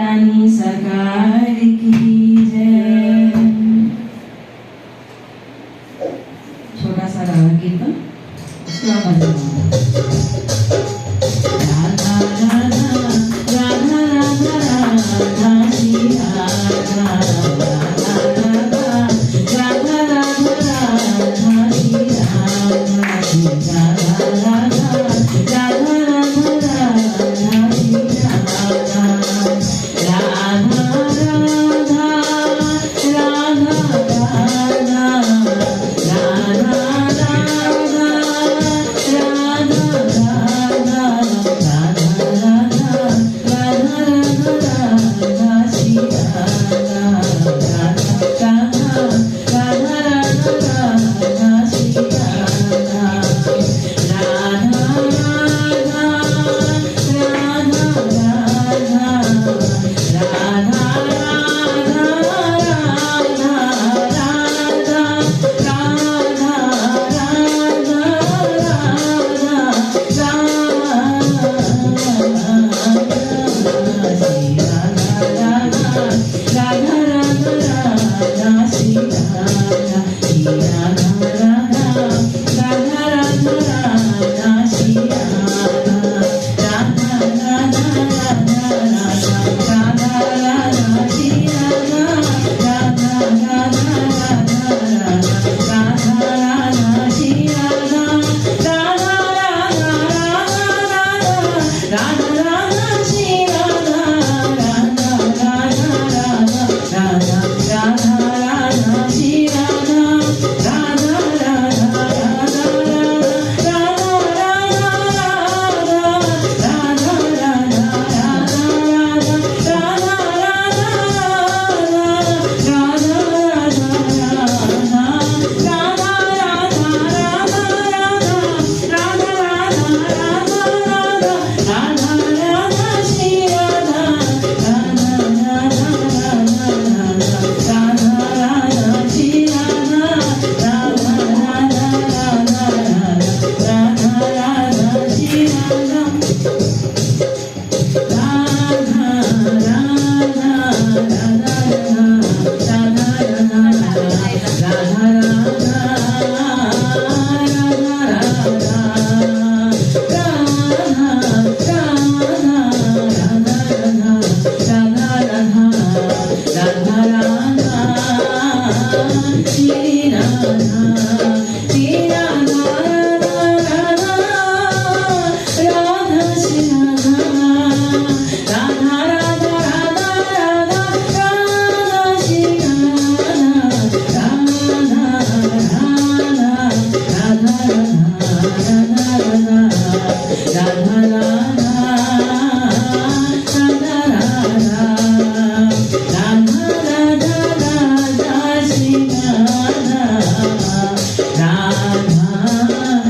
रानी सरकार की जय। छोटा सा राग कीर्तन उसके बाद राधा राधा राधा राधा राधा श्री राधा राधा राधा राधा राधा राधा श्री राधा श्री राधा राधा राधा राधा राधा श्री राधा राधा राधा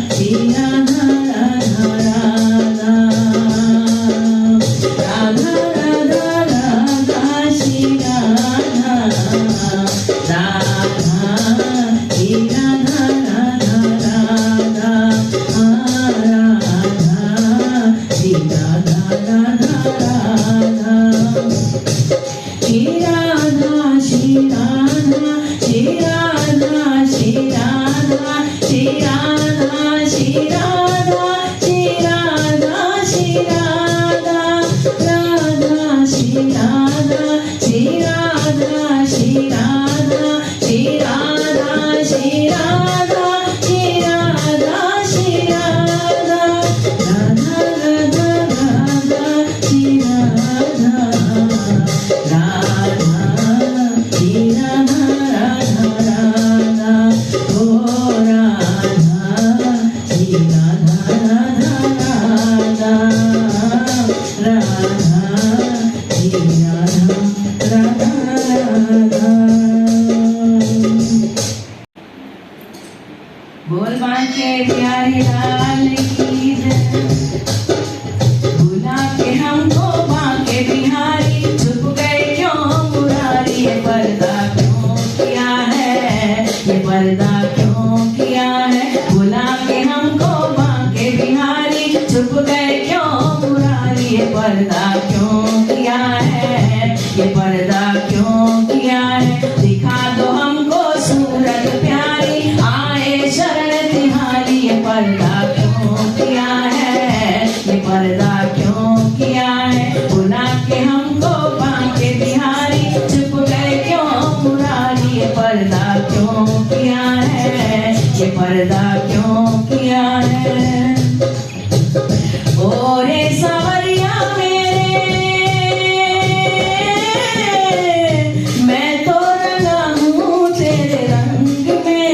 राधा ये पर्दा क्यों किया है, दिखा दो हमको सूरत प्यारी, आए शरण तिहारी। ये पर्दा क्यों किया है, ये पर्दा क्यों किया है, बुला के हमको बांके बिहारी, चुप गए क्यों मुरारी। ये पर्दा क्यों किया है, ये पर्दा क्यों किया है। ओ रे सावरिया मेरे, मैं तो रंगा हूँ तेरे रंग में,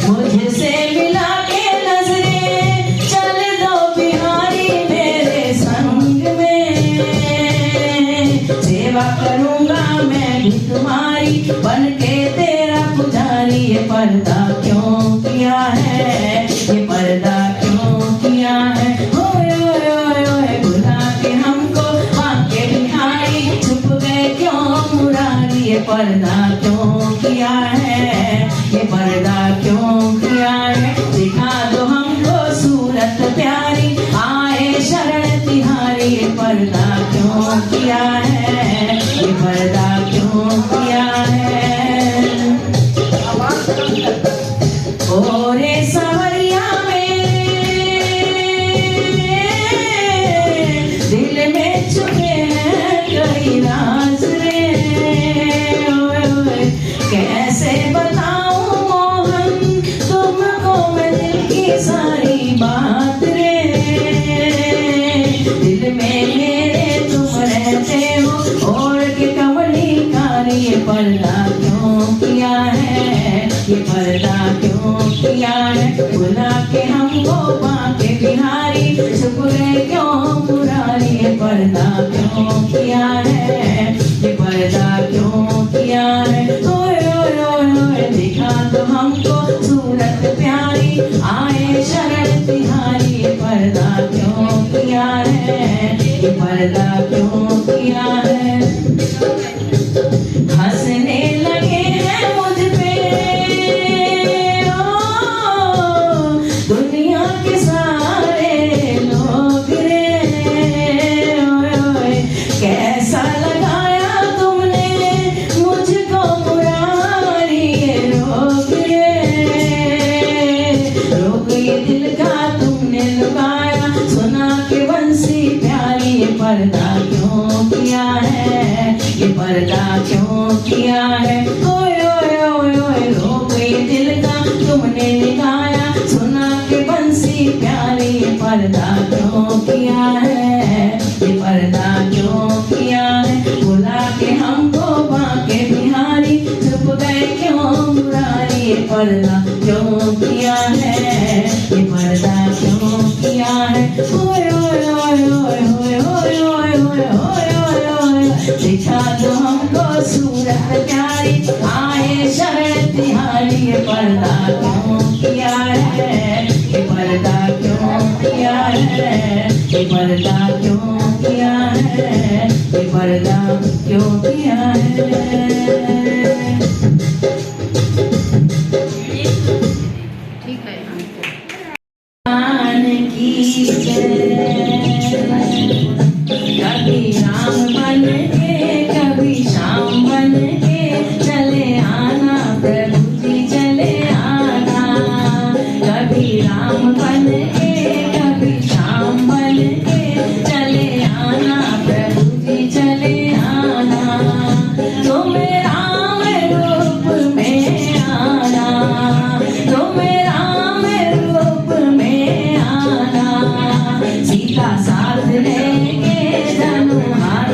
मुझसे मिला के नजरें चल दो बिहारी मेरे संग में। सेवा करूँगा मैं भी तुम्हारी, बन के तेरा पुजारी। ये पर्दा क्यों किया है, ये पर्दा क्यों किया है, ओए ओए ओए ओए बुला के हमको बांके बिहारी, छुप गए क्यों मुरारी। ये पर्दा क्यों किया है, ये पर्दा क्यों किया है, दिखा दो हमको सूरत प्यारी, आए शरण तिहारी। ये पर्दा क्यों किया है, ये पर्दा क्यों किया है। ओ रे सावरिया दिल में छुपे हैं कई राज रे, ओए ओए कैसे बताऊं मोहन तुमको मैं दिल की सारी बात रे। दिल में मेरे तुम रहते हो ओढ़ के कमली कारी। ये पर्दा क्यों किया है, ये पर्दा क्यों किया है, बुला के हमको बांके बिहारी, छुप गए क्यों मुरारी। ये पर्दा क्यों किया है, ये पर्दा क्यों किया है, ओए ओए ओए ओए दिखा दो हमको सूरत प्यारी, आए शरण तिहारी। ये पर्दा क्यों किया है, ये पर्दा क्यों किया है। हंसने लगे हैं मुझ पे दुनिया के सारे लोग रे, ओए ओए कैसा लगाया तुमने मुझको मुरारी। ये रोग रे, रोग ये दिल का तुमने लगाया, सुना के बंसी प्यारी। ये पर्दा क्यों किया है, ये पर्दा क्यों किया है, ओए ओए ओए ओए रोग ये दिल का तुमने लगाया, सुना के बंसी प्यारी। ये पर्दा क्यों किया है, ये पर्दा क्यों किया है, बुला के हमको बांके बिहारी, छुप गए क्यों मुरारी। ये पर्दा क्यों किया है, ये पर्दा क्यों किया है, ओए ओए ओए ओए ओए ओए ओए ओए ओए ओए ओए दिखा दो हमको सूरत प्यारी, आए शरण तिहारी। ये पर्दा क्यों किया है, ये पर्दा क्यों किया है, ये पर्दा क्यों किया है, ये पर्दा क्यों किया है। ठीक है कभी राम बन के कभी श्याम बन के चले आना प्रभु जी चले आना। कभी राम बन के कभी श्याम बन के चले आना प्रभु जी चले आना। तुम राम रूप में आना, तुम राम रूप में आना, सीता साथ लेके धनुहा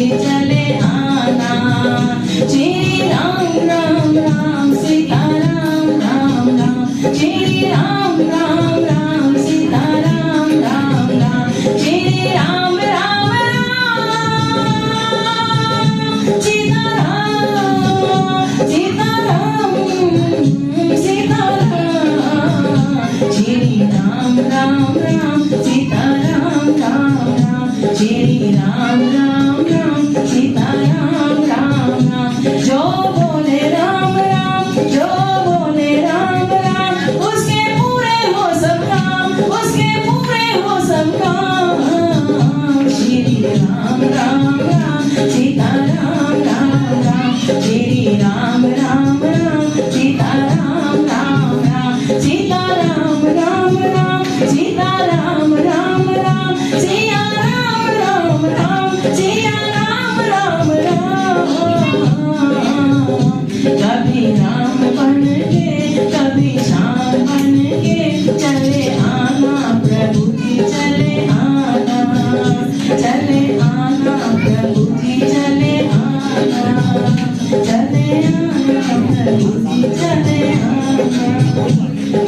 बुद्धि चले आना। श्री राम राम राम सीता राम राम राम। श्री राम राम राम सीता राम राम राम। श्री राम राम राम सीता राम सीता राम सीता राम। श्री राम राम राम सीता राम राम राम। श्री राम राम राम सीता राम राम राम। जो बोले राम राम, जो बोले राम राम, उसके पूरे हो सब काम, उसके पूरे हो सब काम। श्री राम राम राम सीता राम राम राम। श्री राम राम राम सीता राम राम राम। सीता राम राम राम सीता राम राम राम। सिया राम राम राम सिया राम राम राम। कभी राम बन के कभी श्याम बन के चले आना प्रभु जी चले आना। चले आना प्रभु जी चले आना। चले आना प्रभु जी चले आना।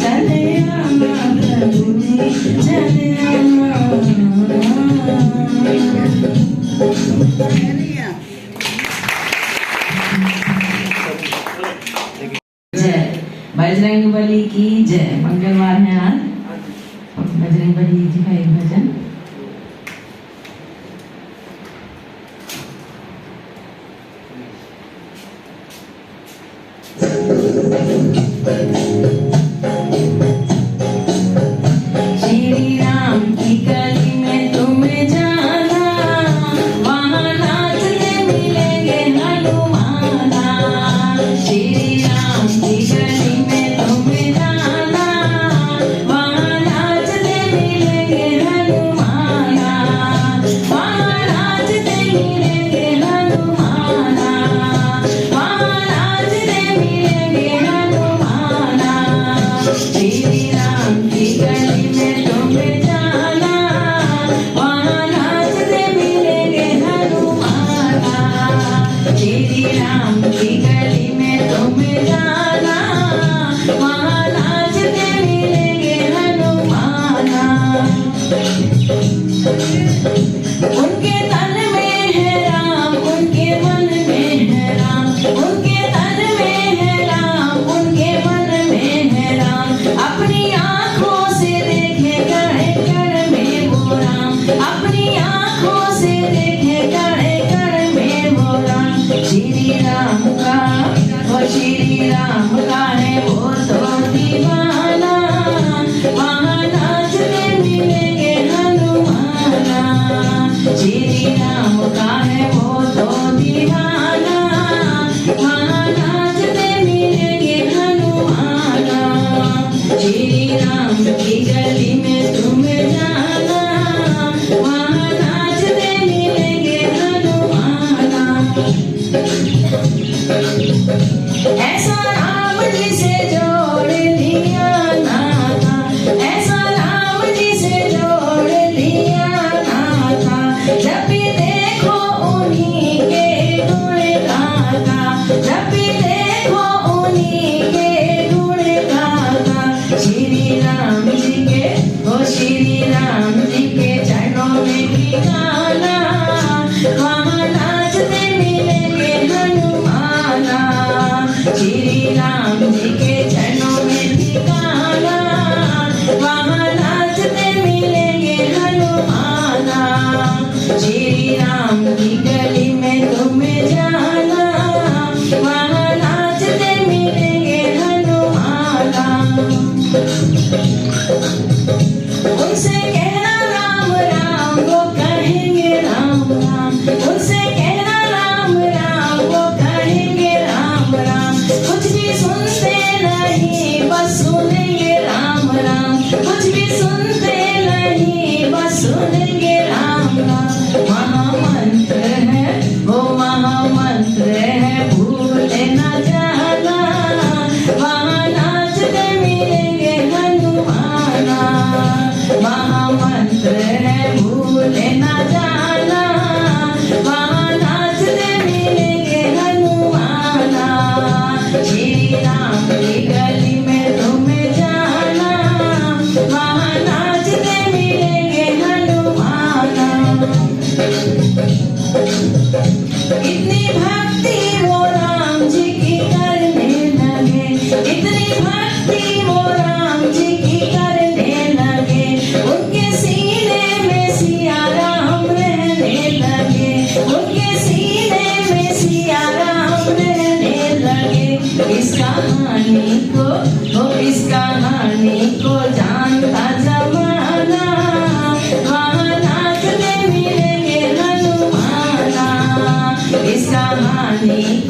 चले आना प्रभु जी चले आना। जय बजरंगबली की जय। मंगलवार है आज, बजरंगबली जी का एक भजन। श्री राम की गली में तुम जाना, वहाँ नाचते मिलेंगे हनुमाना। श्री राम की गली में तुम जाना, वहाँ नाचते मिलेंगे हनुमाना। वहाँ नाचते मिलेंगे हनुमाना। वहाँ नाचते मिलेंगे हनुमाना। श्री राम की गली में तुम जाना, वहाँ नाचते मिलेंगे हनुमाना। श्री राम की गली में तुम जाना, वहाँ नाचते मिलेंगे हनुमाना। उनके तन में है राम, उनके मन में है राम। उनके तन में है राम, उनके मन में है राम। अपनी आँखों से देखे कण कण में वो राम। अपनी आँखों से देखे कण कण में वो राम। श्री राम का वो श्री राम का है वो तो दीवाना, वहाँ नाचते मिलेंगे हनुमाना। श्री राम का है वो तो दीवाना, वहाँ नाचते मिलेंगे हनुमाना। श्री राम की गली में तुम जाना, वहाँ नाचते मिलेंगे हनुमाना। ऐसा राम जी से जोड़ लिया नाता, ऐसा राम जी से जोड़ लिया नाता। जब भी देखो उन्हीं के गुण गाता, जब भी देखो उन्हीं के गुण गाता। श्री राम जी के ओ श्री राम जी के चरणों में ठिकाना, वहाँ नाचते मिलेंगे हनुमाना। श्री राम जी के चरणों में ठिकाना, वहाँ नाचते मिलेंगे हनुमाना। श्री राम की गली में तुम जाना, वहाँ नाचते मिलेंगे हनुमाना। उनसे कहना राम राम, वो कहेंगे राम राम। उनसे कहना राम राम, वो कहेंगे राम राम। कुछ भी सुनते नहीं बस सुनेंगे राम राम। कुछ भी सुनते नहीं बस सुनेंगे राम राम। महामंत्र नहीं